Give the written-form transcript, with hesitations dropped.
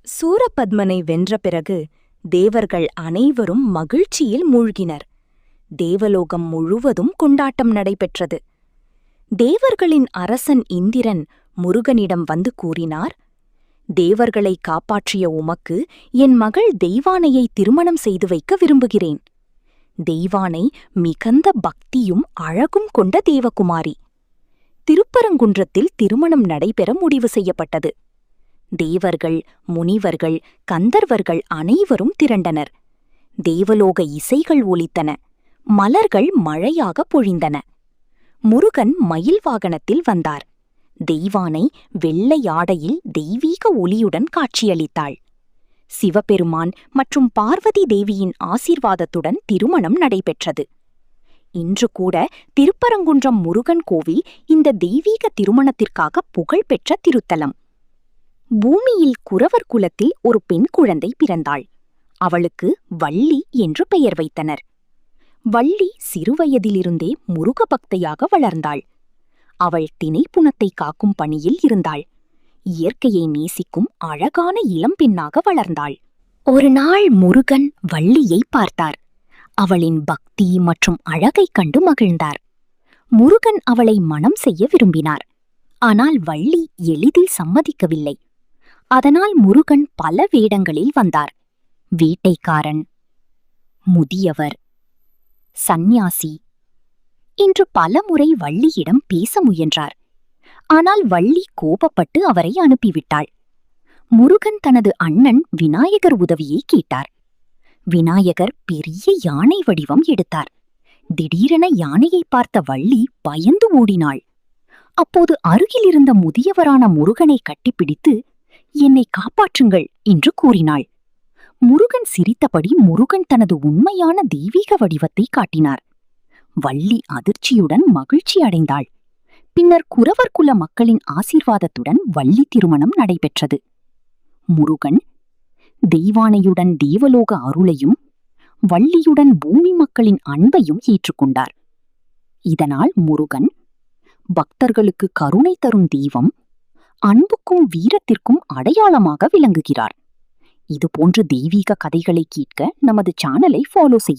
சூரபத்மனை வென்ற பிறகு தேவர்கள் அனைவரும் மகிழ்ச்சியில் மூழ்கினர். தேவலோகம் முழுவதும் கொண்டாட்டம் நடைபெற்றது. தேவர்களின் அரசன் இந்திரன் முருகனிடம் வந்து கூறினார், தேவர்களை காப்பாற்றிய உமக்கு என் மகள் தெய்வானையை திருமணம் செய்து வைக்க விரும்புகிறேன். தெய்வானை மிகுந்த பக்தியும் அழகும் கொண்ட தேவகுமாரி. திருப்பரங்குன்றத்தில் திருமணம் நடைபெற முடிவு செய்யப்பட்டது. தேவர்கள், முனிவர்கள், கந்தர்வர்கள் அனைவரும் திரண்டனர். தேவலோக இசைகள் ஒலித்தன. மலர்கள் மழையாக பொழிந்தன. முருகன் மயில் வாகனத்தில் வந்தார். தெய்வானை வெள்ளை ஆடையில் தெய்வீக ஒளியுடன் காட்சியளித்தாள். சிவபெருமான் மற்றும் பார்வதி தேவியின் ஆசீர்வாதத்துடன் திருமணம் நடைபெற்றது. இன்று கூட திருப்பரங்குன்றம் முருகன் கோவில் இந்த தெய்வீக திருமணத்திற்காக புகழ்பெற்ற திருத்தலம். பூமியில் குரவர் குலத்தில் ஒரு பெண் குழந்தை பிறந்தாள். அவளுக்கு வள்ளி என்று பெயர் வைத்தனர். வள்ளி சிறுவயதிலிருந்தே முருக பக்தையாக வளர்ந்தாள். அவள் திணைப்புணத்தை காக்கும் பணியில் இருந்தாள். இயற்கையை நேசிக்கும் அழகான இளம்பெண்ணாக வளர்ந்தாள். ஒரு நாள் முருகன் வள்ளியை பார்த்தார். அவளின் பக்தி மற்றும் அழகைக் கண்டு மகிழ்ந்தார். முருகன் அவளை மணம் செய்ய விரும்பினார். ஆனால் வள்ளி எளிதில் சம்மதிக்கவில்லை. அதனால் முருகன் பல வேடங்களில் வந்தார். வேட்டைக்காரன், முதியவர், சந்நியாசி என்று பலமுறை வள்ளியிடம் பேச முயன்றார். ஆனால் வள்ளி கோபப்பட்டு அவரை அனுப்பிவிட்டாள். முருகன் தனது அண்ணன் விநாயகர் உதவியை கேட்டார். விநாயகர் பெரிய யானை வடிவம் எடுத்தார். திடீரென யானையை பார்த்த வள்ளி பயந்து ஓடினாள். அப்போது அருகிலிருந்த முதியவரான முருகனை கட்டிப்பிடித்து, என்னை காப்பாற்றுங்கள் என்று கூறினாள். முருகன் சிரித்தபடி முருகன் தனது உண்மையான தெய்வீக வடிவத்தை காட்டினார். வள்ளி அதிர்ச்சியுடன் மகிழ்ச்சி அடைந்தாள். பின்னர் குரவர் குல மக்களின் ஆசீர்வாதத்துடன் வள்ளி திருமணம் நடைபெற்றது. முருகன் தெய்வானையுடன் தேவலோக அருளையும் வள்ளியுடன் பூமி மக்களின் அன்பையும் ஏற்றுக்கொண்டார். இதனால் முருகன் பக்தர்களுக்கு கருணை தரும் தெய்வம், அன்புக்கும் வீரத்திற்கும் அடையாளமாக விளங்குகிறார். இதுபோன்ற தெய்வீக கதைகளை கேட்க நமது சேனலை ஃபாலோ செய்யவும்.